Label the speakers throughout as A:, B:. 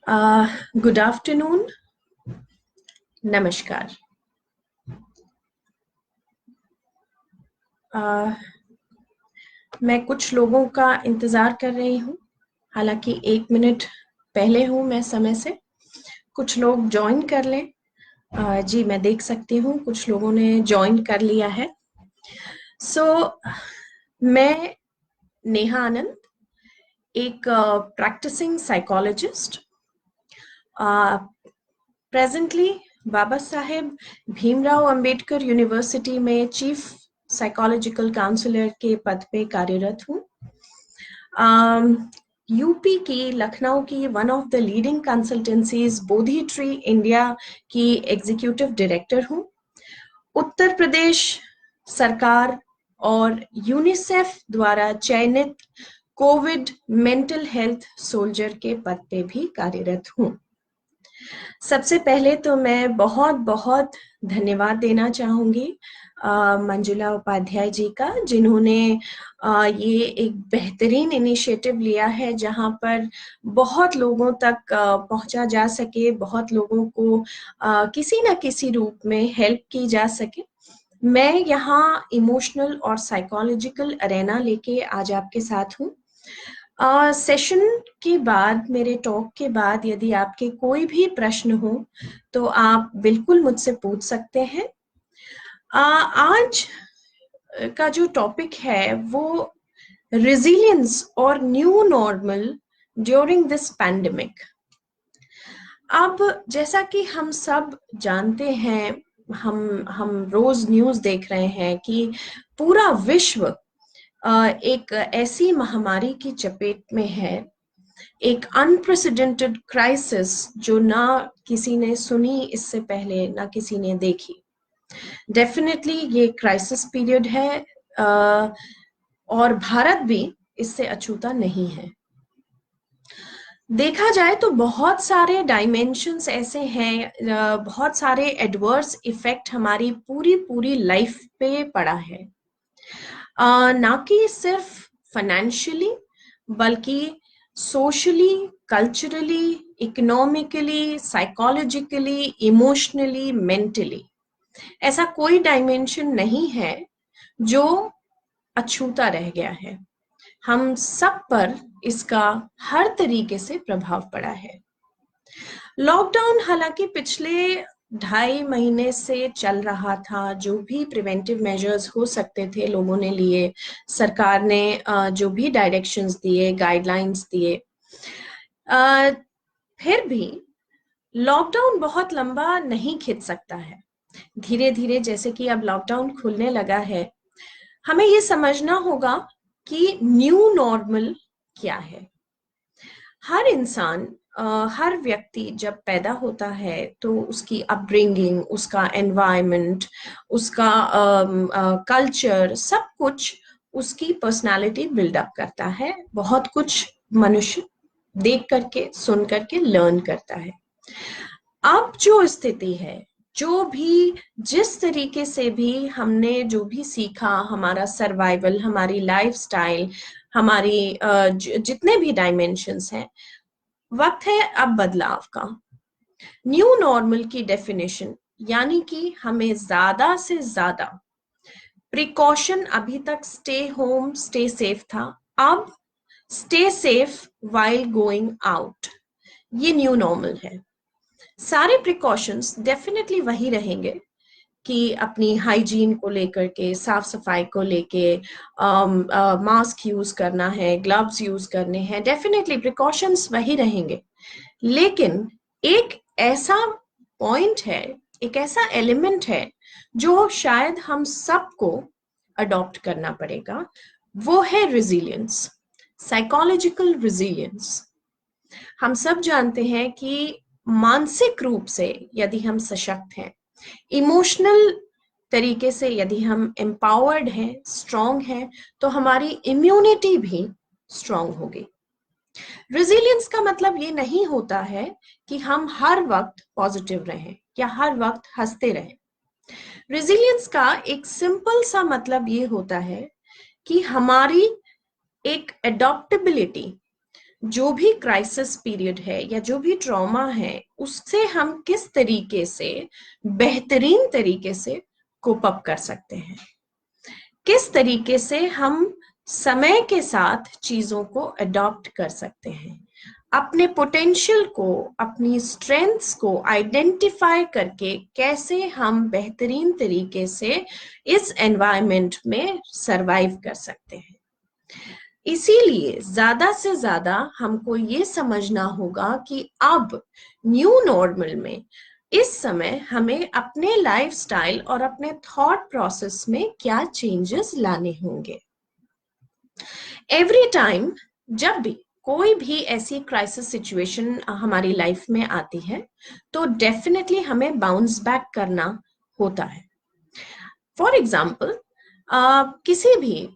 A: Good afternoon, नमस्कार। मैं कुछ लोगों का इंतज़ार कर रही हूँ, हालांकि 1 मिनट पहले हूँ मैं समय से। कुछ लोग जॉइन कर लें। जी, मैं देख सकती हूँ कुछ लोगों ने जॉइन कर लिया है। मैं नेहा आनंद, एक practising psychologist, presently Baba Saheb Bhimrao Ambedkar university में चीफ साइकोलॉजिकल काउंसलर के पद पे कार्यरत हूँ। यूपी की लखनऊ की one of the leading consultancies Bodhi tree India की एग्जीक्यूटिव डायरेक्टर हूँ। उत्तर प्रदेश सरकार और यूनिसेफ द्वारा चयनित कोविड मेंटल हेल्थ सोल्जर के पद पे भी कार्यरत हूँ। सबसे पहले तो मैं बहुत बहुत धन्यवाद देना चाहूंगी मंजुला उपाध्याय जी का, जिन्होंने ये एक बेहतरीन इनिशिएटिव लिया है जहां पर बहुत लोगों तक पहुंचा जा सके, बहुत लोगों को किसी न किसी रूप में हेल्प की जा सके। मैं यहाँ इमोशनल और साइकोलॉजिकल अरेना लेके आज आपके साथ हूँ। सेशन के बाद, मेरे टॉक के बाद, यदि आपके कोई भी प्रश्न हो तो आप बिल्कुल मुझसे पूछ सकते हैं। आज का जो टॉपिक है वो रेजिलियंस और new normal during this pandemic. अब जैसा कि हम सब जानते हैं, हम रोज न्यूज़ देख रहे हैं कि पूरा विश्व एक ऐसी महामारी की चपेट में है, एक अनप्रेसिडेंटेड क्राइसिस जो ना किसी ने सुनी इससे पहले, ना किसी ने देखी। डेफिनेटली ये क्राइसिस पीरियड है और भारत भी इससे अछूता नहीं है। देखा जाए तो बहुत सारे डायमेंशंस ऐसे हैं, बहुत सारे एडवर्स इफेक्ट हमारी पूरी पूरी लाइफ पे पड़ा है। ना कि सिर्फ फाइनेंशियली, बल्कि socially, culturally, economically, psychologically, emotionally, mentally ऐसा कोई डायमेंशन नहीं है जो अछूता रह गया है। हम सब पर इसका हर तरीके से प्रभाव पड़ा है। लॉकडाउन हालांकि पिछले 2.5 महीने से चल रहा था। जो भी प्रिवेंटिव मेजर्स हो सकते थे लोगों ने लिए, सरकार ने जो भी डायरेक्शंस दिए, गाइडलाइंस दिए, फिर भी लॉकडाउन बहुत लंबा नहीं खिंच सकता है। धीरे धीरे जैसे कि अब लॉकडाउन खुलने लगा है, हमें ये समझना होगा कि न्यू नॉर्मल क्या है। हर इंसान, हर व्यक्ति जब पैदा होता है तो उसकी अपब्रिंगिंग, उसका एनवायरनमेंट, उसका कल्चर, सब कुछ उसकी पर्सनालिटी बिल्डअप करता है। बहुत कुछ मनुष्य देख करके, सुन करके लर्न करता है। अब जो स्थिति है, जो भी, जिस तरीके से भी हमने जो भी सीखा, हमारा सर्वाइवल, हमारी लाइफस्टाइल, हमारी जितने भी डायमेंशंस हैं, वक्त है अब बदलाव का। न्यू नॉर्मल की डेफिनेशन यानी कि हमें ज्यादा से ज्यादा प्रिकॉशन, अभी तक स्टे होम स्टे सेफ था, अब stay safe while going out, ये न्यू नॉर्मल है। सारे प्रिकॉशंस डेफिनेटली वही रहेंगे कि अपनी हाइजीन को लेकर के, साफ सफाई को लेके, मास्क यूज करना है, ग्लव्स यूज करने हैं, डेफिनेटली प्रिकॉशंस वही रहेंगे। लेकिन एक ऐसा पॉइंट है, एक ऐसा एलिमेंट है जो शायद हम सबको अडॉप्ट करना पड़ेगा, वो है रेजिलियंस, साइकोलॉजिकल रेजिलियंस। हम सब जानते हैं कि मानसिक रूप से यदि हम सशक्त हैं, इमोशनल तरीके से यदि हम एम्पावर्ड हैं, स्ट्रांग हैं, तो हमारी इम्यूनिटी भी स्ट्रांग होगी। रेजिलियंस का मतलब ये नहीं होता है कि हम हर वक्त पॉजिटिव रहें या हर वक्त हंसते रहें। रेजिलियंस का एक सिंपल सा मतलब ये होता है कि हमारी एक एडॉप्टेबिलिटी, जो भी क्राइसिस पीरियड है या जो भी ट्रॉमा है, उससे हम किस तरीके से बेहतरीन तरीके से कोप अप कर सकते हैं, किस तरीके से हम समय के साथ चीजों को अडॉप्ट कर सकते हैं, अपने पोटेंशियल को, अपनी स्ट्रेंथ्स को आइडेंटिफाई करके कैसे हम बेहतरीन तरीके से इस एनवायरनमेंट में सरवाइव कर सकते हैं। इसीलिए ज्यादा से ज्यादा हमको ये समझना होगा कि अब न्यू नॉर्मल में इस समय हमें अपने लाइफस्टाइल और अपने थॉट प्रोसेस में क्या चेंजेस लाने होंगे। एवरी टाइम जब भी कोई भी ऐसी क्राइसिस सिचुएशन हमारी लाइफ में आती है तो डेफिनेटली हमें बाउंस बैक करना होता है। फॉर एग्जाम्पल, किसी भी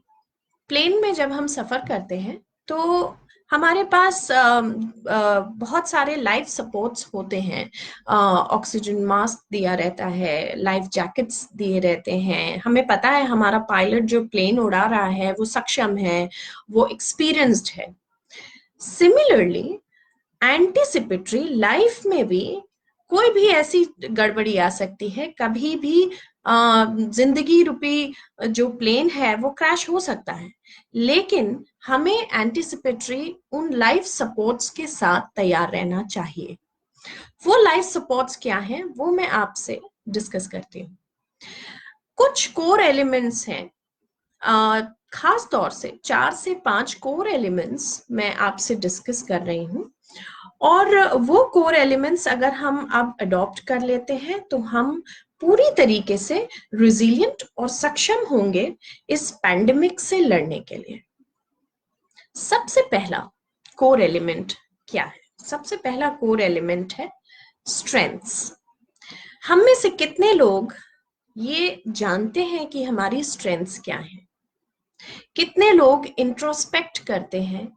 A: प्लेन में जब हम सफर करते हैं तो हमारे पास बहुत सारे लाइफ सपोर्ट्स होते हैं। ऑक्सीजन मास्क दिया रहता है, लाइफ जैकेट्स दिए रहते हैं, हमें पता है हमारा पायलट जो प्लेन उड़ा रहा है वो सक्षम है, वो एक्सपीरियंस्ड है। सिमिलरली एंटीसिपेटरी लाइफ में भी कोई भी ऐसी गड़बड़ी आ सकती है, कभी भी जिंदगी रूपी जो प्लेन है वो क्रैश हो सकता है, लेकिन हमें एंटीसिपेटरी उन लाइफ सपोर्ट्स के साथ तैयार रहना चाहिए। वो लाइफ सपोर्ट्स क्या हैं वो मैं आपसे डिस्कस करती हूँ। कुछ कोर एलिमेंट्स हैं, खास तौर से 4 से 5 कोर एलिमेंट्स मैं आपसे डिस्कस कर रही हूँ, और वो कोर एलिमेंट्स अगर हम अब अडॉप्ट कर लेते हैं तो हम पूरी तरीके से रिजिलियंट और सक्षम होंगे इस पैंडेमिक से लड़ने के लिए। सबसे पहला कोर एलिमेंट क्या है? सबसे पहला कोर एलिमेंट है स्ट्रेंथ्स। हम में से कितने लोग ये जानते हैं कि हमारी स्ट्रेंथ्स क्या है? कितने लोग इंट्रोस्पेक्ट करते हैं?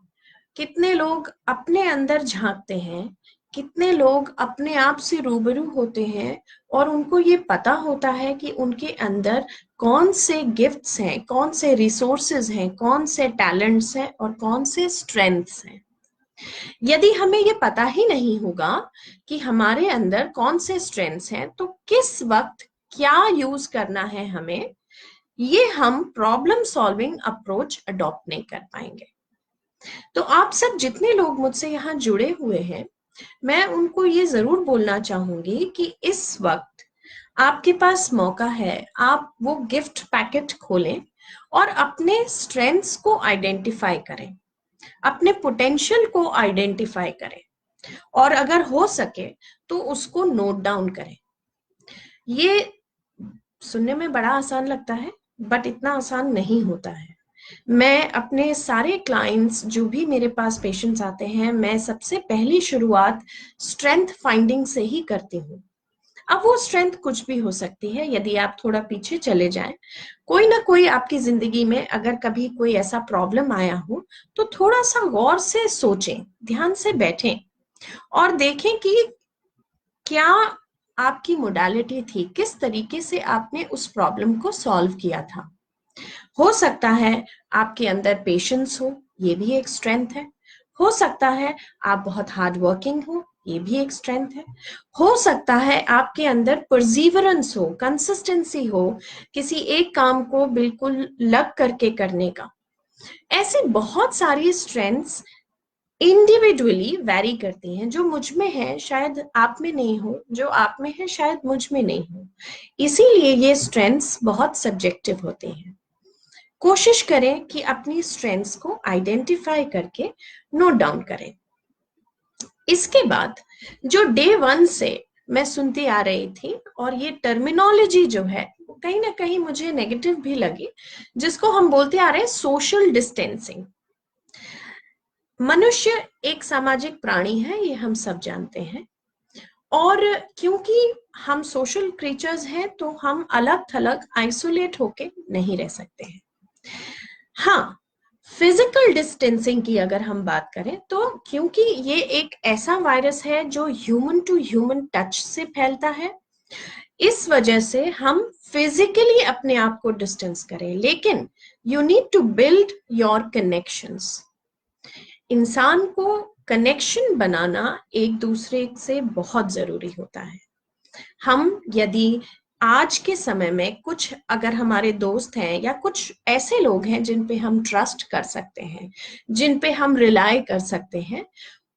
A: कितने लोग अपने अंदर झांकते हैं? कितने लोग अपने आप से रूबरू होते हैं और उनको ये पता होता है कि उनके अंदर कौन से गिफ्ट्स हैं, कौन से रिसोर्सेज हैं, कौन से टैलेंट्स हैं और कौन से स्ट्रेंथ्स हैं? यदि हमें ये पता ही नहीं होगा कि हमारे अंदर कौन से स्ट्रेंथ्स हैं तो किस वक्त क्या यूज करना है हमें, ये हम प्रॉब्लम सॉल्विंग अप्रोच अडॉप्ट नहीं कर पाएंगे। तो आप सब जितने लोग मुझसे यहाँ जुड़े हुए हैं, मैं उनको ये जरूर बोलना चाहूंगी कि इस वक्त आपके पास मौका है, आप वो गिफ्ट पैकेट खोलें और अपने स्ट्रेंथ्स को आइडेंटिफाई करें, अपने पोटेंशियल को आइडेंटिफाई करें, और अगर हो सके तो उसको नोट डाउन करें। ये सुनने में बड़ा आसान लगता है बट इतना आसान नहीं होता है। मैं अपने सारे क्लाइंट्स, जो भी मेरे पास पेशेंट्स आते हैं, मैं सबसे पहली शुरुआत स्ट्रेंथ फाइंडिंग से ही करती हूँ। अब वो स्ट्रेंथ कुछ भी हो सकती है। यदि आप थोड़ा पीछे चले जाएं, कोई ना कोई आपकी जिंदगी में अगर कभी कोई ऐसा प्रॉब्लम आया हो तो थोड़ा सा गौर से सोचें, ध्यान से बैठें और देखें कि क्या आपकी मोडालिटी थी, किस तरीके से आपने उस प्रॉब्लम को सॉल्व किया था। हो सकता है आपके अंदर पेशेंस हो, ये भी एक स्ट्रेंथ है। हो सकता है आप बहुत हार्ड वर्किंग हो, ये भी एक स्ट्रेंथ है। हो सकता है आपके अंदर परसीवरेंस हो, कंसिस्टेंसी हो, किसी एक काम को बिल्कुल लग करके करने का। ऐसी बहुत सारी स्ट्रेंथ्स इंडिविजुअली वैरी करती हैं। जो मुझ में है शायद आप में नहीं हो, जो आप में है शायद मुझ में नहीं हो। इसीलिए ये स्ट्रेंथ्स बहुत सब्जेक्टिव होती हैं। कोशिश करें कि अपनी स्ट्रेंथ्स को आइडेंटिफाई करके नोट डाउन करें। इसके बाद जो डे 1 से मैं सुनती आ रही थी, और ये टर्मिनोलॉजी जो है कहीं ना कहीं मुझे नेगेटिव भी लगी, जिसको हम बोलते आ रहे हैं सोशल डिस्टेंसिंग। मनुष्य एक सामाजिक प्राणी है, ये हम सब जानते हैं, और क्योंकि हम सोशल क्रीचर्स हैं तो हम अलग थलग आइसोलेट होके नहीं रह सकते हैं। हाँ, फिजिकल डिस्टेंसिंग की अगर हम बात करें तो क्योंकि ये एक ऐसा वायरस है जो ह्यूमन टू ह्यूमन टच से फैलता है, इस वजह से हम फिजिकली अपने आप को डिस्टेंस करें, लेकिन you need to build your connections. इंसान को कनेक्शन बनाना एक दूसरे से बहुत जरूरी होता है। हम यदि आज के समय में कुछ अगर हमारे दोस्त हैं या कुछ ऐसे लोग हैं जिन पे हम ट्रस्ट कर सकते हैं, जिन पे हम रिलाय कर सकते हैं,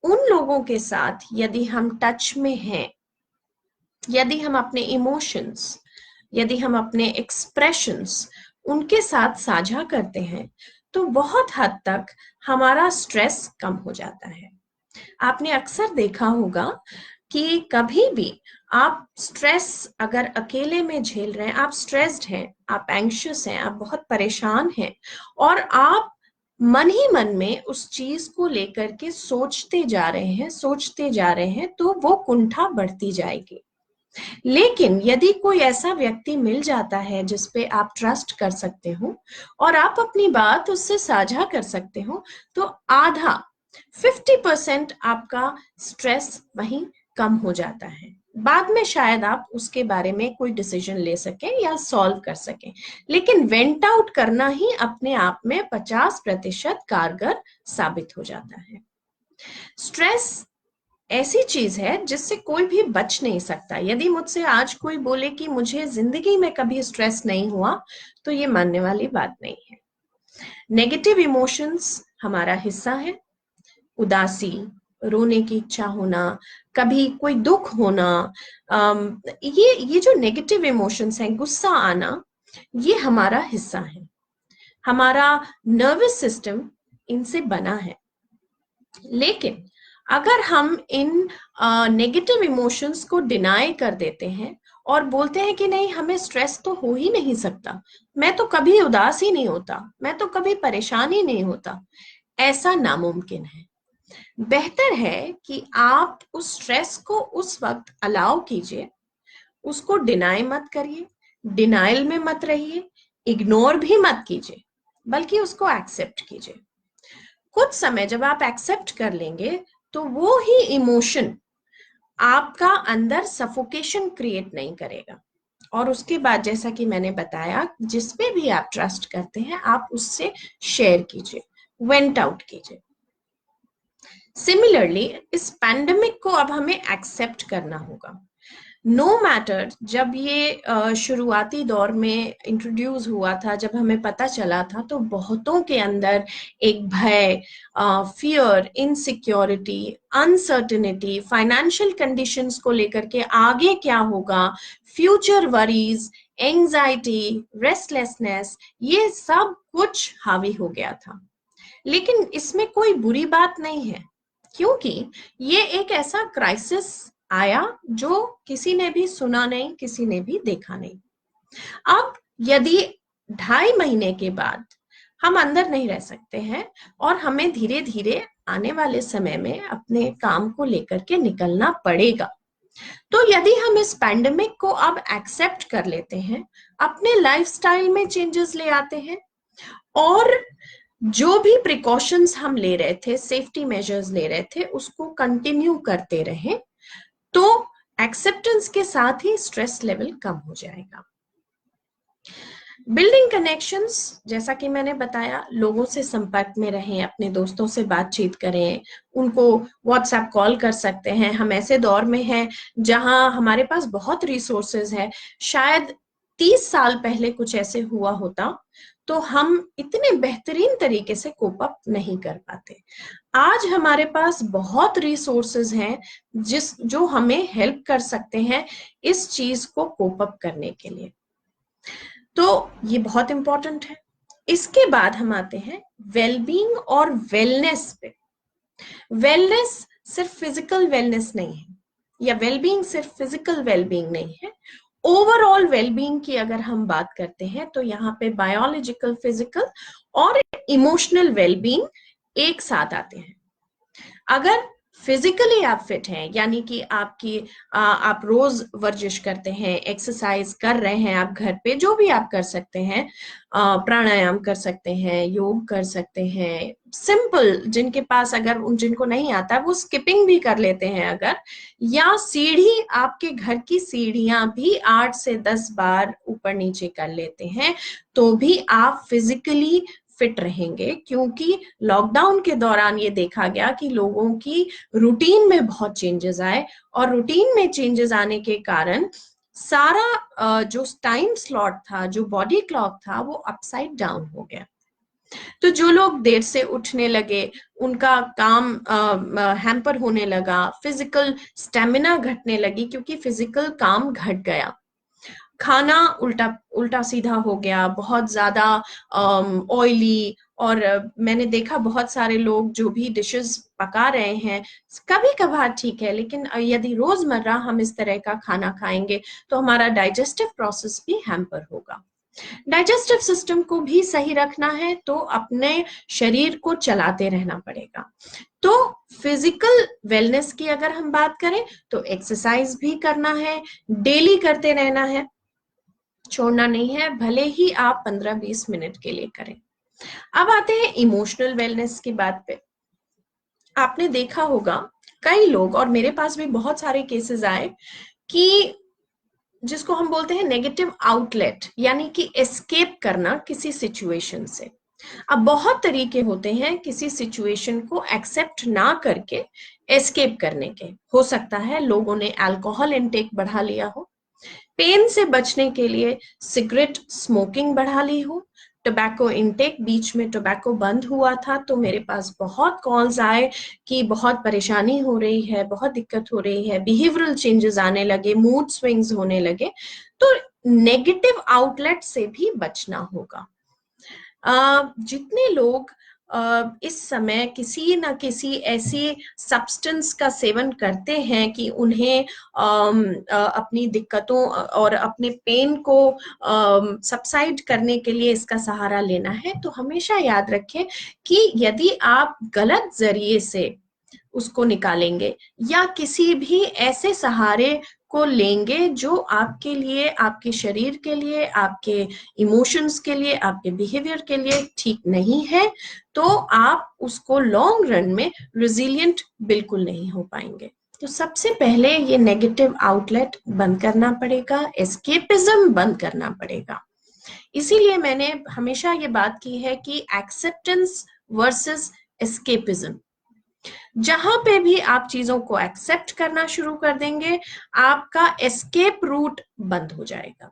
A: उन लोगों के साथ यदि हम टच में हैं, यदि हम अपने इमोशंस, यदि हम अपने एक्सप्रेशंस उनके साथ साझा करते हैं, तो बहुत हद तक हमारा स्ट्रेस कम हो जाता है। आपने अक्सर देखा होगा कि कभी भी आप स्ट्रेस अगर अकेले में झेल रहे हैं, आप स्ट्रेस्ड हैं, आप एंग्शियस हैं, आप बहुत परेशान हैं, और आप मन ही मन में उस चीज को लेकर के सोचते जा रहे हैं, सोचते जा रहे हैं, तो वो कुंठा बढ़ती जाएगी। लेकिन यदि कोई ऐसा व्यक्ति मिल जाता है जिस पे आप ट्रस्ट कर सकते हो और आप अपनी बात उससे साझा कर सकते हो, तो आधा 50% आपका स्ट्रेस वहीं कम हो जाता है। बाद में शायद आप उसके बारे में कोई डिसीजन ले सकें या सॉल्व कर सकें, लेकिन वेंट आउट करना ही अपने आप में 50% कारगर साबित हो जाता है। स्ट्रेस ऐसी चीज है जिससे कोई भी बच नहीं सकता। यदि मुझसे आज कोई बोले कि मुझे जिंदगी में कभी स्ट्रेस नहीं हुआ, तो ये मानने वाली बात नहीं है। नेगेटिव इमोशंस हमारा हिस्सा है। उदासी, रोने की इच्छा होना, कभी कोई दुख होना, ये जो नेगेटिव इमोशंस हैं, गुस्सा आना, ये हमारा हिस्सा है। हमारा नर्वस सिस्टम इनसे बना है। लेकिन अगर हम इन नेगेटिव इमोशंस को डिनाई कर देते हैं और बोलते हैं कि नहीं, हमें स्ट्रेस तो हो ही नहीं सकता, मैं तो कभी उदास ही नहीं होता, मैं तो कभी परेशान ही नहीं होता, ऐसा नामुमकिन है। बेहतर है कि आप उस स्ट्रेस को उस वक्त अलाउ कीजिए, उसको डिनाई मत करिए, डिनाइल में मत रहिए, इग्नोर भी मत कीजिए, बल्कि उसको एक्सेप्ट कीजिए। कुछ समय जब आप एक्सेप्ट कर लेंगे, तो वो ही इमोशन आपका अंदर सफोकेशन क्रिएट नहीं करेगा। और उसके बाद जैसा कि मैंने बताया, जिस पे भी आप ट्रस्ट करते हैं, आप उससे शेयर कीजिए, वेंट आउट कीजिए। सिमिलरली इस पैंडेमिक को अब हमें एक्सेप्ट करना होगा। नो मैटर, जब ये शुरुआती दौर में इंट्रोड्यूस हुआ था, जब हमें पता चला था, तो बहुतों के अंदर एक भय, fear, insecurity, uncertainty, financial conditions को लेकर के आगे क्या होगा, फ्यूचर वरीज, एंजाइटी, रेस्टलेसनेस, ये सब कुछ हावी हो गया था। लेकिन इसमें कोई बुरी बात नहीं है, क्योंकि ये एक ऐसा क्राइसिस आया जो किसी ने भी सुना नहीं, किसी ने भी देखा नहीं। अब यदि 2.5 महीने के बाद हम अंदर नहीं रह सकते हैं और हमें धीरे धीरे आने वाले समय में अपने काम को लेकर के निकलना पड़ेगा, तो यदि हम इस पैंडेमिक को अब एक्सेप्ट कर लेते हैं, अपने लाइफस्टाइल में चेंजेस ले आते हैं, और जो भी प्रिकॉशंस हम ले रहे थे, सेफ्टी मेजर्स ले रहे थे, उसको कंटिन्यू करते रहें, तो एक्सेप्टेंस के साथ ही स्ट्रेस लेवल कम हो जाएगा। बिल्डिंग कनेक्शंस, जैसा कि मैंने बताया, लोगों से संपर्क में रहें, अपने दोस्तों से बातचीत करें, उनको व्हाट्सएप कॉल कर सकते हैं। हम ऐसे दौर में हैं जहां हमारे पास बहुत रिसोर्सेज है। शायद 30 साल पहले कुछ ऐसे हुआ होता तो हम इतने बेहतरीन तरीके से कोप अप नहीं कर पाते। आज हमारे पास बहुत रिसोर्सेज हैं जो हमें हेल्प कर सकते हैं इस चीज को कोप अप करने के लिए। तो ये बहुत इंपॉर्टेंट है। इसके बाद हम आते हैं वेलबींग और वेलनेस पे। वेलनेस सिर्फ फिजिकल वेलनेस नहीं है, या वेलबींग सिर्फ फिजिकल वेलबींग नहीं है। ओवरऑल वेलबींग की अगर हम बात करते हैं, तो यहाँ पे बायोलॉजिकल, फिजिकल और इमोशनल वेलबींग एक साथ आते हैं। अगर फिजिकली आप फिट हैं, यानी कि आप रोज वर्जिश करते हैं, एक्सरसाइज कर रहे हैं, आप घर पे जो भी आप कर सकते हैं, प्राणायाम कर सकते हैं, योग कर सकते हैं, सिंपल, जिनके पास अगर जिनको नहीं आता वो स्किपिंग भी कर लेते हैं अगर, या सीढ़ी, आपके घर की सीढ़ियां भी 8 से 10 बार ऊपर नीचे कर लेते हैं, तो भी आप फिजिकली फिट रहेंगे, क्योंकि लॉकडाउन के दौरान ये देखा गया कि लोगों की रूटीन में बहुत चेंजेस आए, और रूटीन में चेंजेस आने के कारण सारा जो टाइम स्लॉट था, जो बॉडी क्लॉक था, वो अपसाइड डाउन हो गया। तो जो लोग देर से उठने लगे, उनका काम हैम्पर होने लगा, फिजिकल स्टेमिना घटने लगी क्योंकि फिजिकल काम घट गया, खाना उल्टा उल्टा सीधा हो गया, बहुत ज्यादा ऑयली। और मैंने देखा बहुत सारे लोग जो भी डिशेस पका रहे हैं, कभी कभार ठीक है, लेकिन यदि रोजमर्रा हम इस तरह का खाना खाएंगे तो हमारा डाइजेस्टिव प्रोसेस भी हैम्पर होगा। डाइजेस्टिव सिस्टम को भी सही रखना है तो अपने शरीर को चलाते रहना पड़ेगा। तो फिजिकल वेलनेस की अगर हम बात करें तो एक्सरसाइज भी करना है, डेली करते रहना है, छोड़ना नहीं है, भले ही आप 15-20 मिनट के लिए करें। अब आते हैं इमोशनल वेलनेस की बात पे। आपने देखा होगा कई लोग, और मेरे पास भी बहुत सारे केसेस आए, कि जिसको हम बोलते हैं नेगेटिव आउटलेट, यानी कि एस्केप करना किसी सिचुएशन से। अब बहुत तरीके होते हैं किसी सिचुएशन को एक्सेप्ट ना करके एस्केप करने के। हो सकता है लोगों ने अल्कोहल इनटेक बढ़ा लिया हो, पेन से बचने के लिए सिगरेट स्मोकिंग बढ़ा ली हो, टोबैको इनटेक, बीच में टोबैको बंद हुआ था तो मेरे पास बहुत कॉल्स आए कि बहुत परेशानी हो रही है, बहुत दिक्कत हो रही है, बिहेवियरल चेंजेस आने लगे, मूड स्विंग्स होने लगे। तो नेगेटिव आउटलेट से भी बचना होगा। जितने लोग इस समय किसी न किसी ऐसी सब्सटेंस का सेवन करते हैं कि उन्हें अपनी दिक्कतों और अपने पेन को सबसाइड करने के लिए इसका सहारा लेना है, तो हमेशा याद रखें कि यदि आप गलत जरिए से उसको निकालेंगे या किसी भी ऐसे सहारे को लेंगे जो आपके लिए, आपके शरीर के लिए, आपके इमोशंस के लिए, आपके बिहेवियर के लिए ठीक नहीं है, तो आप उसको लॉन्ग रन में रिजिलियंट बिल्कुल नहीं हो पाएंगे। तो सबसे पहले ये नेगेटिव आउटलेट बंद करना पड़ेगा, एस्केपिज्म बंद करना पड़ेगा। इसीलिए मैंने हमेशा ये बात की है कि एक्सेप्टेंस वर्सेस एस्केपिज्म। जहां पे भी आप चीजों को एक्सेप्ट करना शुरू कर देंगे, आपका एस्केप रूट बंद हो जाएगा।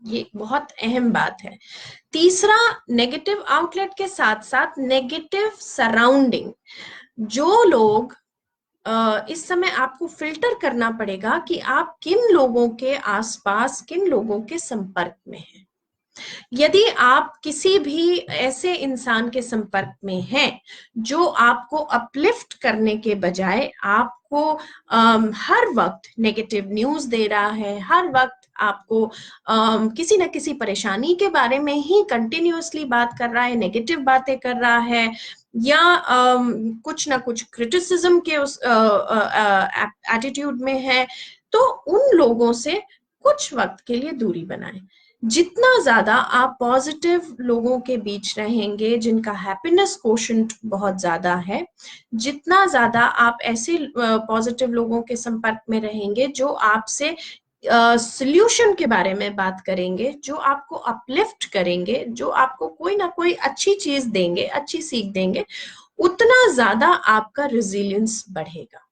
A: ये बहुत अहम बात है। तीसरा, नेगेटिव आउटलेट के साथ साथ नेगेटिव सराउंडिंग। जो लोग इस समय आपको फिल्टर करना पड़ेगा कि आप किन लोगों के आसपास, किन लोगों के संपर्क में हैं। यदि आप किसी भी ऐसे इंसान के संपर्क में हैं जो आपको अपलिफ्ट करने के बजाय आपको हर वक्त नेगेटिव न्यूज दे रहा है, हर वक्त आपको किसी न किसी परेशानी के बारे में ही कंटिन्यूअसली बात कर रहा है, नेगेटिव बातें कर रहा है, या कुछ ना कुछ क्रिटिसिज्म के उस एटीट्यूड में है, तो उन लोगों से कुछ वक्त के लिए दूरी बनाएं। जितना ज्यादा आप पॉजिटिव लोगों के बीच रहेंगे जिनका हैप्पीनेस कोशेंट बहुत ज्यादा है, जितना ज्यादा आप ऐसे पॉजिटिव लोगों के संपर्क में रहेंगे जो आपसे सॉल्यूशन के बारे में बात करेंगे, जो आपको अपलिफ्ट करेंगे, जो आपको कोई ना कोई अच्छी चीज देंगे, अच्छी सीख देंगे, उतना ज्यादा आपका रेजिलियंस बढ़ेगा।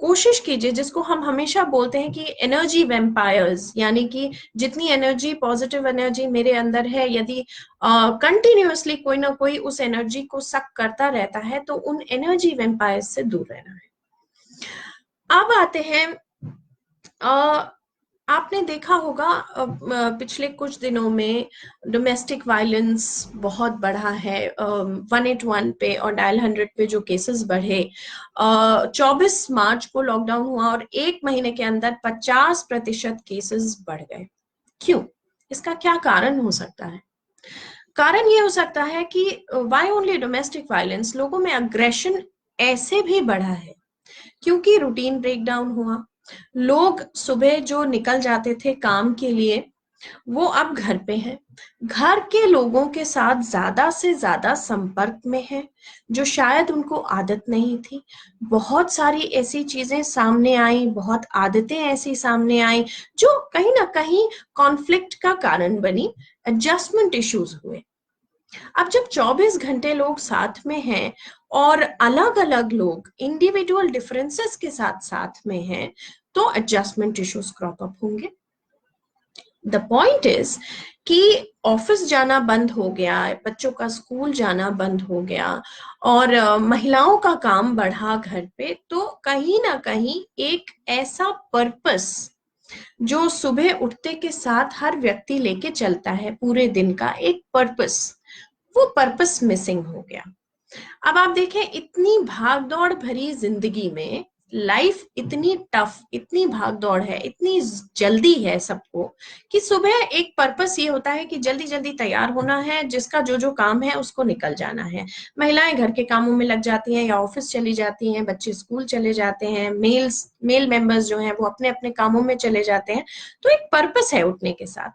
A: कोशिश कीजिए, जिसको हम हमेशा बोलते हैं कि एनर्जी वेम्पायर्स, यानी कि जितनी एनर्जी, पॉजिटिव एनर्जी मेरे अंदर है, यदि कंटिन्यूअसली कोई ना कोई उस एनर्जी को सक करता रहता है तो उन एनर्जी वेम्पायर्स से दूर रहना है। अब आते हैं, आपने देखा होगा पिछले कुछ दिनों में डोमेस्टिक वायलेंस बहुत बढ़ा है। 181 पे और डायल 100 पे जो केसेस बढ़े, 24 मार्च को लॉकडाउन हुआ और एक महीने के अंदर 50% केसेस बढ़ गए। क्यों? इसका क्या कारण हो सकता है? कारण ये हो सकता है कि वाई ओनली डोमेस्टिक वायलेंस, लोगों में अग्रेशन ऐसे भी बढ़ा है क्योंकि रूटीन ब्रेकडाउन हुआ। लोग सुबह जो निकल जाते थे काम के लिए, वो अब घर पे हैं, घर के लोगों के साथ ज्यादा से ज्यादा संपर्क में है, जो शायद उनको आदत नहीं थी। बहुत सारी ऐसी चीजें सामने आई, बहुत आदतें ऐसी सामने आई जो कहीं ना कहीं कॉन्फ्लिक्ट का कारण बनी, एडजस्टमेंट इश्यूज हुए। अब जब 24 घंटे लोग साथ में हैं और अलग अलग लोग इंडिविजुअल डिफरेंसेस के साथ साथ में हैं, तो एडजस्टमेंट इश्यूज क्रॉप अप होंगे। द पॉइंट इज कि ऑफिस जाना बंद हो गया, बच्चों का स्कूल जाना बंद हो गया और महिलाओं का काम बढ़ा घर पे, तो कहीं ना कहीं एक ऐसा पर्पस जो सुबह उठते के साथ हर व्यक्ति लेके चलता है पूरे दिन का एक पर्पस, वो पर्पस मिसिंग हो गया। अब आप देखें, इतनी भागदौड़ भरी जिंदगी में लाइफ इतनी टफ, इतनी भागदौड़ है, इतनी जल्दी है सबको, कि सुबह एक पर्पस ये होता है कि जल्दी जल्दी तैयार होना है, जिसका जो जो काम है उसको निकल जाना है। महिलाएं घर के कामों में लग जाती हैं या ऑफिस चली जाती हैं, बच्चे स्कूल चले जाते हैं, मेल मेंबर्स जो हैं वो अपने अपने कामों में चले जाते हैं। तो एक पर्पस है उठने के साथ।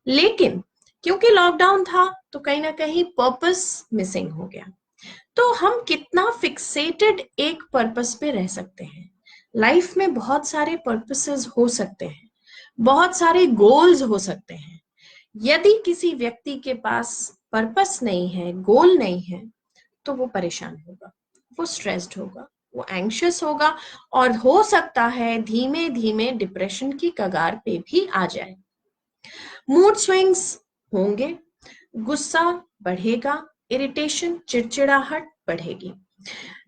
A: लेकिन क्योंकि लॉकडाउन था तो कहीं ना कहीं पर्पस मिसिंग हो गया। तो हम कितना फिक्सेटेड एक पर्पस पे रह सकते हैं? लाइफ में बहुत सारे पर्पसेस हो सकते हैं, बहुत सारे गोल्स हो सकते हैं। यदि किसी व्यक्ति के पास पर्पस नहीं है, गोल नहीं है, तो वो परेशान होगा, वो स्ट्रेस्ड होगा, वो एंग्शियस होगा और हो सकता है धीमे धीमे डिप्रेशन की कगार पे भी आ जाए। मूड स्विंग्स होंगे, गुस्सा बढ़ेगा, इरिटेशन, चिड़चिड़ाहट बढ़ेगी।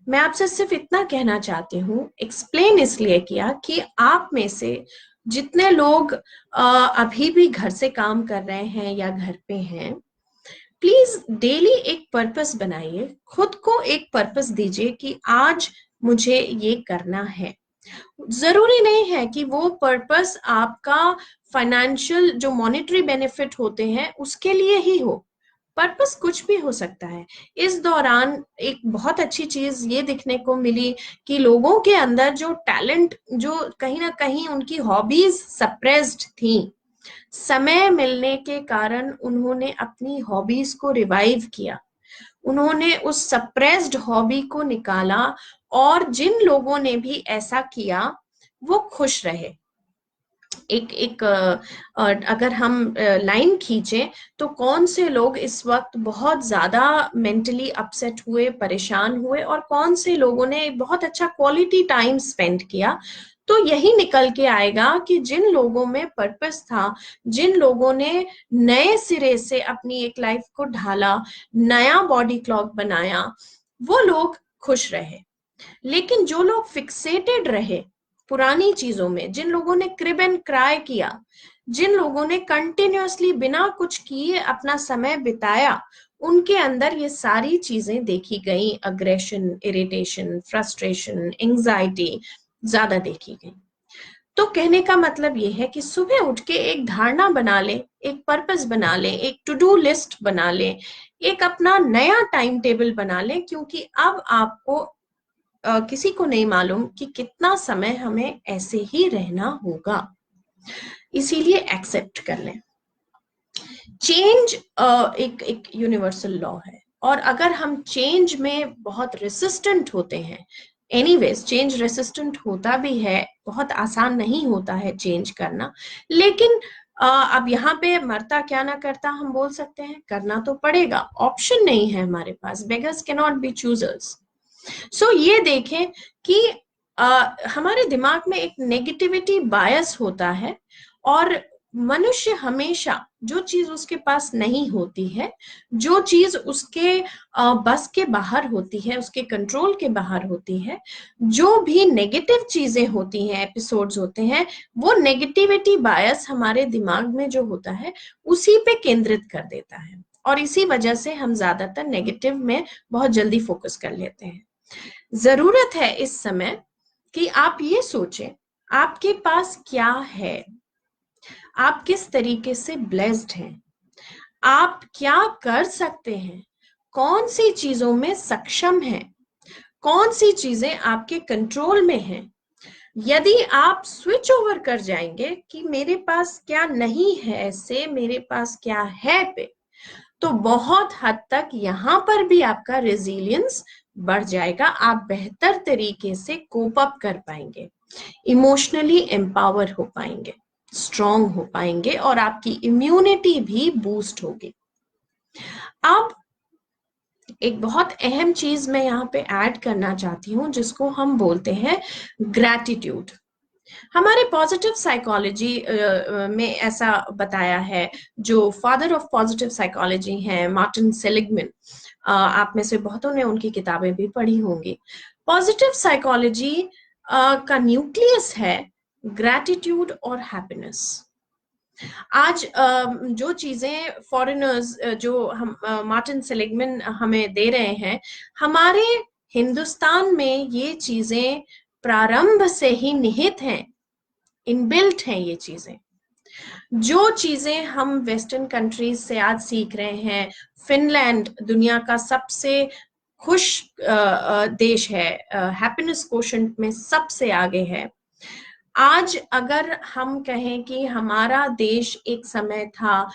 A: मैं आपसे सिर्फ इतना कहना चाहती हूँ, एक्सप्लेन इसलिए किया कि आप में से जितने लोग अभी भी घर से काम कर रहे हैं या घर पे हैं, प्लीज डेली एक पर्पस बनाइए, खुद को एक पर्पस दीजिए कि आज मुझे ये करना है। जरूरी नहीं है कि वो पर्पस आपका फाइनेंशियल जो मॉनेटरी बेनिफिट होते हैं उसके लिए ही हो, पर्पस कुछ भी हो सकता है। इस दौरान एक बहुत अच्छी चीज ये दिखने को मिली कि लोगों के अंदर जो टैलेंट, जो कहीं ना कहीं उनकी हॉबीज सप्रेस्ड थी, समय मिलने के कारण उन्होंने अपनी हॉबीज को रिवाइव किया, उन्होंने उस सप्रेस्ड हॉबी को निकाला, और जिन लोगों ने भी ऐसा किया वो खुश रहे। एक एक अगर हम लाइन खींचे तो कौन से लोग इस वक्त बहुत ज्यादा मेंटली अपसेट हुए, परेशान हुए, और कौन से लोगों ने बहुत अच्छा क्वालिटी टाइम स्पेंड किया। तो यही निकल के आएगा कि जिन लोगों में पर्पस था, जिन लोगों ने नए सिरे से अपनी एक लाइफ को ढाला, नया बॉडी क्लॉक बनाया, वो लोग खुश रहे। लेकिन जो लोग फिक्सेटेड रहे पुरानी चीजों में, जिन लोगों ने क्रिब एंड क्राई किया, जिन लोगों ने कंटिन्यूअसली बिना कुछ किए अपना समय बिताया, उनके अंदर ये सारी चीजें देखी गई, अग्रेशन, इरिटेशन, फ्रस्ट्रेशन, एंजाइटी ज्यादा देखी गई। तो कहने का मतलब ये है कि सुबह उठ के एक धारणा बना ले, एक पर्पस बना ले, एक टू डू लिस्ट बना ले, एक अपना नया टाइम टेबल बना ले, क्योंकि अब आपको किसी को नहीं मालूम कि कितना समय हमें ऐसे ही रहना होगा। इसीलिए एक्सेप्ट कर लें। चेंज एक एक यूनिवर्सल लॉ है, और अगर हम चेंज में बहुत रेसिस्टेंट होते हैं, एनीवेज चेंज रेसिस्टेंट होता भी है, बहुत आसान नहीं होता है चेंज करना, लेकिन अब यहाँ पे मरता क्या ना करता हम बोल सकते हैं, करना तो पड़ेगा, ऑप्शन नहीं है हमारे पास, beggars can not be choosers. So ये देखें कि हमारे दिमाग में एक नेगेटिविटी बायस होता है, और मनुष्य हमेशा जो चीज उसके पास नहीं होती है, जो चीज उसके बस के बाहर होती है, उसके कंट्रोल के बाहर होती है, जो भी नेगेटिव चीजें होती हैं, एपिसोड्स होते हैं, वो नेगेटिविटी बायस हमारे दिमाग में जो होता है उसी पे केंद्रित कर देता है, और इसी वजह से हम ज्यादातर नेगेटिव में बहुत जल्दी फोकस कर लेते हैं। जरूरत है इस समय कि आप ये सोचें, आपके पास क्या है, आप किस तरीके से ब्लेस्ड हैं, आप क्या कर सकते हैं, कौन सी चीजों में सक्षम हैं, कौन सी चीजें आपके कंट्रोल में हैं। यदि आप स्विच ओवर कर जाएंगे कि मेरे पास क्या नहीं है से मेरे पास क्या है पे, तो बहुत हद तक यहां पर भी आपका रेजिलियंस बढ़ जाएगा, आप बेहतर तरीके से कोप अप कर पाएंगे, इमोशनली एम्पावर हो पाएंगे, स्ट्रांग हो पाएंगे, और आपकी इम्यूनिटी भी बूस्ट होगी। अब एक बहुत अहम चीज मैं यहाँ पे ऐड करना चाहती हूँ, जिसको हम बोलते हैं ग्रैटिट्यूड। हमारे पॉजिटिव साइकोलॉजी में ऐसा बताया है, जो फादर ऑफ पॉजिटिव साइकोलॉजी हैं मार्टिन सेलिग्मैन, आप में से बहुतों ने उनकी किताबें भी पढ़ी होंगी। पॉजिटिव साइकोलॉजी का न्यूक्लियस है ग्रैटिट्यूड और हैप्पीनेस। आज जो चीजें फॉरेनर्स, जो हम मार्टिन सेलिग्मैन हमें दे रहे हैं, हमारे हिंदुस्तान में ये चीजें प्रारंभ से ही निहित हैं, इनबिल्ट हैं ये चीजें। जो चीजें हम वेस्टर्न कंट्रीज से आज सीख रहे हैं, फिनलैंड दुनिया का सबसे खुश देश है, हैप्पीनेस कोशेंट में सबसे आगे है। आज अगर हम कहें कि हमारा देश एक समय था,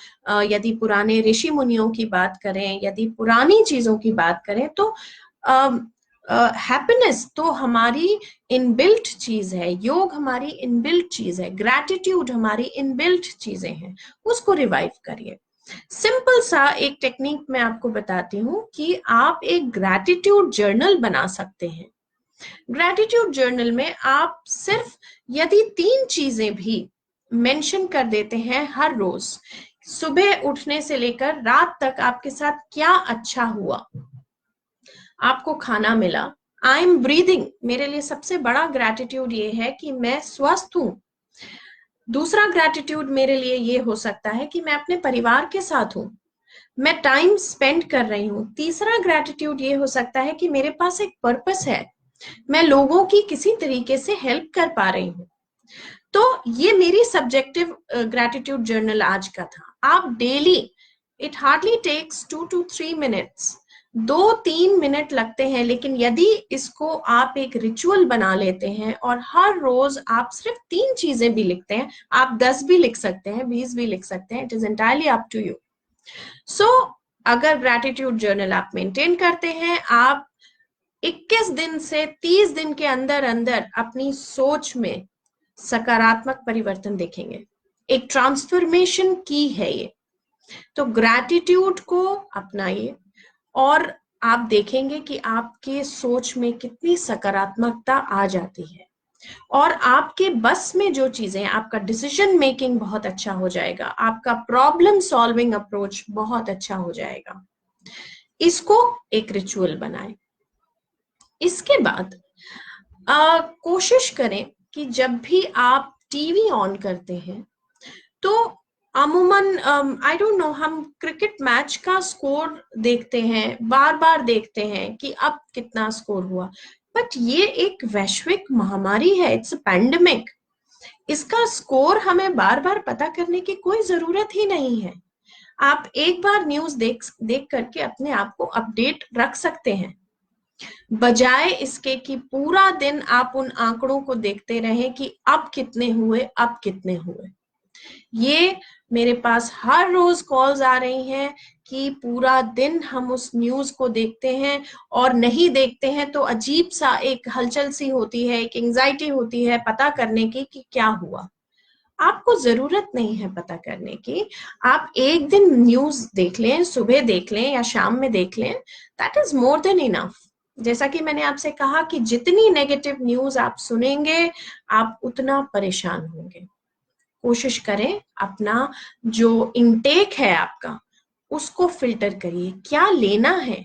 A: यदि पुराने ऋषि मुनियों की बात करें, यदि पुरानी चीजों की बात करें, तो हैप्पीनेस तो हमारी इनबिल्ट चीज है, योग हमारी इनबिल्ट चीज है, ग्रैटिट्यूड हमारी इनबिल्ट चीजें हैं, उसको रिवाइव करिए। सिंपल सा एक टेक्निक मैं आपको बताती हूँ कि आप एक ग्रैटिट्यूड जर्नल बना सकते हैं। ग्रैटिट्यूड जर्नल में आप सिर्फ यदि 3 चीजें भी मेंशन कर देते हैं हर रोज, सुबह उठने से लेकर रात तक आपके साथ क्या अच्छा हुआ, आपको खाना मिला, आई एम ब्रीदिंग, मेरे लिए सबसे बड़ा ग्रैटिट्यूड ये है कि मैं स्वस्थ हूं। दूसरा ग्रैटिट्यूड मेरे लिए ये हो सकता है कि मैं अपने परिवार के साथ हूं, मैं टाइम स्पेंड कर रही हूं। तीसरा ग्रैटिट्यूड ये हो सकता है कि मेरे पास एक पर्पस है, मैं लोगों की किसी तरीके से हेल्प कर पा रही हूँ। तो ये मेरी सब्जेक्टिव ग्रैटिट्यूड जर्नल आज का था। आप daily, it hardly takes 2 to 3 minutes, 2-3 minute लगते हैं, लेकिन यदि इसको आप एक रिचुअल बना लेते हैं और हर रोज आप सिर्फ 3 चीजें भी लिखते हैं, आप 10 भी लिख सकते हैं, 20 भी लिख सकते हैं, it is entirely up to you. So अगर ग्रैटिट्यूड जर्नल आप मेंटेन करते हैं, आप 21 दिन से 30 दिन के अंदर अंदर अपनी सोच में सकारात्मक परिवर्तन देखेंगे। एक ट्रांसफॉर्मेशन की है ये। तो ग्रैटिट्यूड को अपनाइए और आप देखेंगे कि आपके सोच में कितनी सकारात्मकता आ जाती है, और आपके बस में जो चीजें, आपका डिसीजन मेकिंग बहुत अच्छा हो जाएगा, आपका प्रॉब्लम सॉल्विंग अप्रोच बहुत अच्छा हो जाएगा। इसको एक रिचुअल बनाएं। इसके बाद कोशिश करें कि जब भी आप टीवी ऑन करते हैं, तो अमूमन आई डोंट नो, हम क्रिकेट मैच का स्कोर देखते हैं, बार बार देखते हैं कि अब कितना स्कोर हुआ, बट ये एक वैश्विक महामारी है, इट्स अ पैंडेमिक। इसका स्कोर हमें बार बार पता करने की कोई जरूरत ही नहीं है। आप एक बार न्यूज देख करके अपने आप को अपडेट रख सकते हैं, बजाय इसके कि पूरा दिन आप उन आंकड़ों को देखते रहें कि अब कितने हुए, अब कितने हुए। ये मेरे पास हर रोज कॉल्स आ रही हैं कि पूरा दिन हम उस न्यूज को देखते हैं, और नहीं देखते हैं तो अजीब सा एक हलचल सी होती है, एक एंजाइटी होती है पता करने की कि क्या हुआ। आपको जरूरत नहीं है पता करने की, आप एक दिन न्यूज देख लें, सुबह देख लें या शाम में देख लें, that is more than enough. जैसा कि मैंने आपसे कहा कि जितनी नेगेटिव न्यूज आप सुनेंगे, आप उतना परेशान होंगे। कोशिश करें अपना जो इनटेक है आपका, उसको फिल्टर करिए। क्या लेना है,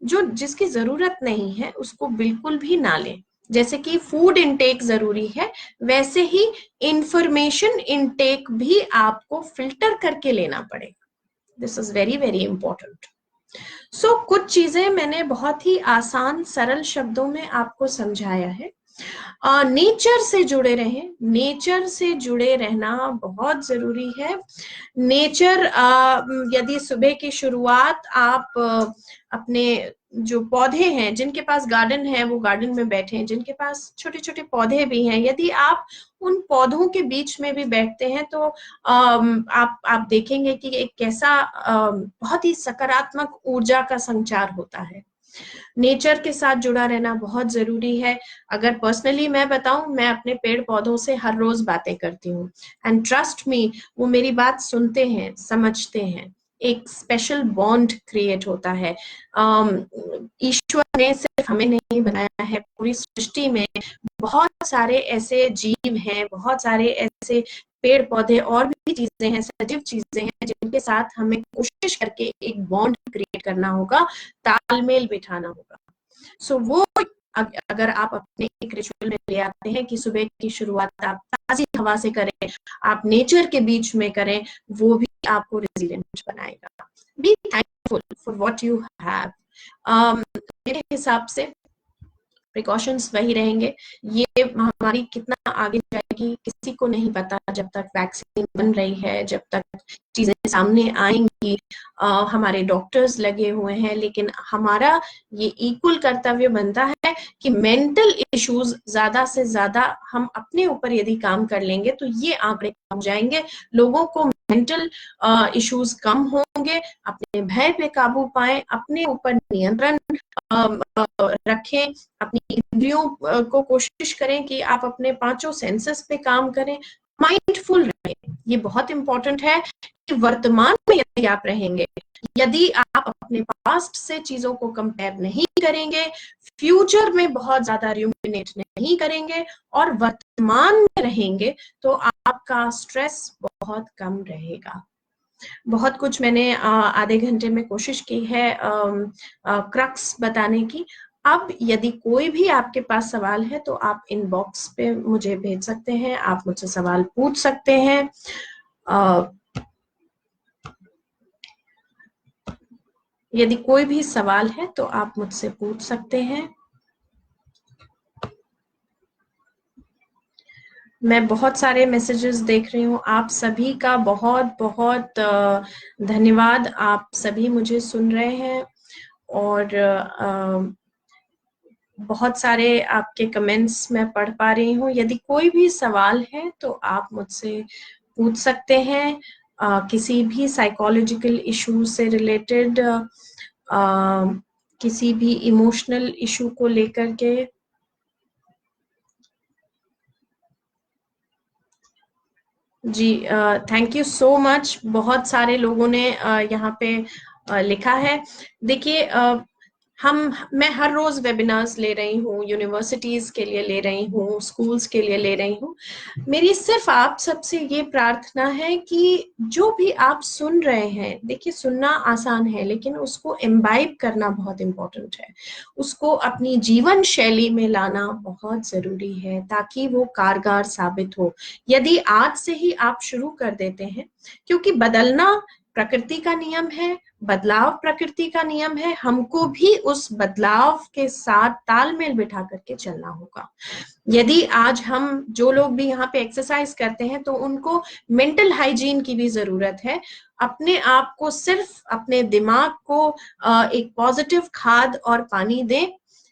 A: जो जिसकी जरूरत नहीं है उसको बिल्कुल भी ना लें। जैसे कि फूड इनटेक जरूरी है, वैसे ही इंफॉर्मेशन इनटेक भी आपको फिल्टर करके लेना पड़ेगा। This is very very important. So कुछ चीजें मैंने बहुत ही आसान सरल शब्दों में आपको समझाया है। नेचर से जुड़े रहें, नेचर से जुड़े रहना बहुत जरूरी है। नेचर, यदि सुबह की शुरुआत आप अपने जो पौधे हैं, जिनके पास गार्डन है वो गार्डन में बैठे, जिनके पास छोटे छोटे पौधे भी हैं, यदि आप उन पौधों के बीच में भी बैठते हैं, तो आप देखेंगे कि एक कैसा बहुत ही सकारात्मक ऊर्जा का संचार होता है। नेचर के साथ जुड़ा रहना बहुत जरूरी है। अगर पर्सनली मैं बताऊं, मैं अपने पेड़ पौधों से हर रोज बातें करती हूँ, एंड ट्रस्ट मी, वो मेरी बात सुनते हैं, समझते हैं। एक स्पेशल बॉन्ड क्रिएट होता है। ईश्वर ने सिर्फ हमें नहीं बनाया है, पूरी सृष्टि में बहुत सारे ऐसे जीव हैं, बहुत सारे ऐसे पेड़ पौधे और भी चीजें हैं, सजीव चीजें हैं, जिनके साथ हमें कोशिश करके एक बॉन्ड क्रिएट करना होगा, तालमेल बिठाना होगा। सो वो अगर आप अपने एक रिचुअल में ले आते हैं कि सुबह की शुरुआत आप ताजी हवा से करें, आप नेचर के बीच में करें, वो भी आपको रेजिलिएंट बनाएगा। Be thankful for what you have. मेरे हिसाब से प्रिकॉशंस वही रहेंगे। ये महामारी कितना आगे जाएगी किसी को नहीं पता, जब तक वैक्सीन बन रही है, जब तक चीजें सामने आएंगी। हमारे डॉक्टर्स लगे हुए हैं, लेकिन हमारा ये इक्वल कर्तव्य बनता है कि मेंटल इश्यूज ज्यादा से ज्यादा हम अपने ऊपर यदि काम कर लेंगे तो ये आंकड़े कम हो जाएंगे, लोगों को मेंटल इश्यूज कम होंगे, अपने भय पे काबू पाएं, अपने ऊपर नियंत्रण रखें, अपनी इंद्रियों को कोशिश करें कि आप अपने पांचों सेंसेस पे काम करें, माइंडफुल रहें। ये बहुत इंपॉर्टेंट है कि वर्तमान में यदि आप रहेंगे, यदि आप अपने पास्ट से चीजों को कंपेयर नहीं करेंगे, फ्यूचर में बहुत ज्यादा रूमिनेट नहीं करेंगे और वर्तमान में रहेंगे, तो आपका स्ट्रेस बहुत कम रहेगा। बहुत कुछ मैंने आधे घंटे में कोशिश की है क्रक्स बताने की। अब यदि कोई भी आपके पास सवाल है तो आप इनबॉक्स पे मुझे भेज सकते हैं, आप मुझसे सवाल पूछ सकते हैं। यदि कोई भी सवाल है तो आप मुझसे पूछ सकते हैं। मैं बहुत सारे मैसेजेस देख रही हूँ, आप सभी का बहुत बहुत धन्यवाद। आप सभी मुझे सुन रहे हैं और बहुत सारे आपके कमेंट्स मैं पढ़ पा रही हूँ। यदि कोई भी सवाल है तो आप मुझसे पूछ सकते हैं, किसी भी साइकोलॉजिकल इशू से रिलेटेड, किसी भी इमोशनल इशू को लेकर के। जी थैंक यू सो मच। बहुत सारे लोगों ने यहाँ पे लिखा है। देखिए मैं हर रोज वेबिनार्स ले रही हूँ, यूनिवर्सिटीज के लिए ले रही हूँ, स्कूल्स के लिए ले रही हूँ। मेरी सिर्फ आप सबसे ये प्रार्थना है कि जो भी आप सुन रहे हैं, देखिए सुनना आसान है लेकिन उसको इम्बाइब करना बहुत इम्पोर्टेंट है, उसको अपनी जीवन शैली में लाना बहुत जरूरी है ताकि वो कारगर साबित हो। यदि आज से ही आप शुरू कर देते हैं, क्योंकि बदलना प्रकृति का नियम है, बदलाव प्रकृति का नियम है, हमको भी उस बदलाव के साथ तालमेल बिठा करके चलना होगा। यदि आज हम जो लोग भी यहाँ पे एक्सरसाइज करते हैं तो उनको मेंटल हाइजीन की भी जरूरत है। अपने आप को, सिर्फ अपने दिमाग को एक पॉजिटिव खाद और पानी दें,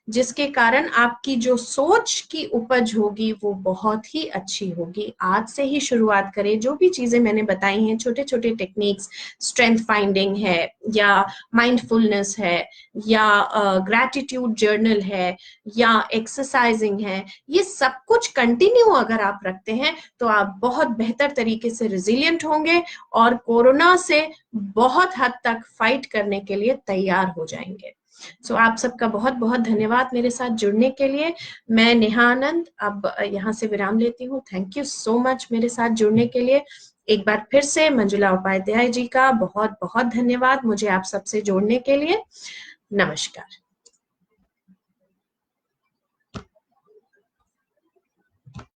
A: जिसके कारण आपकी जो सोच की उपज होगी वो बहुत ही अच्छी होगी। आज से ही शुरुआत करें। जो भी चीजें मैंने बताई हैं, छोटे छोटे टेक्निक्स, स्ट्रेंथ फाइंडिंग है या माइंडफुलनेस है या ग्रैटिट्यूड जर्नल है या एक्सरसाइजिंग है, ये सब कुछ कंटिन्यू अगर आप रखते हैं तो आप बहुत बेहतर तरीके से रिजिलियंट होंगे और कोरोना से बहुत हद तक फाइट करने के लिए तैयार हो जाएंगे। आप सबका बहुत बहुत धन्यवाद मेरे साथ जुड़ने के लिए। मैं नेहा आनंद अब यहाँ से विराम लेती हूँ। थैंक यू सो मच मेरे साथ जुड़ने के लिए। एक बार फिर से मंजुला उपाध्याय जी का बहुत बहुत धन्यवाद मुझे आप सबसे जोड़ने के लिए। नमस्कार।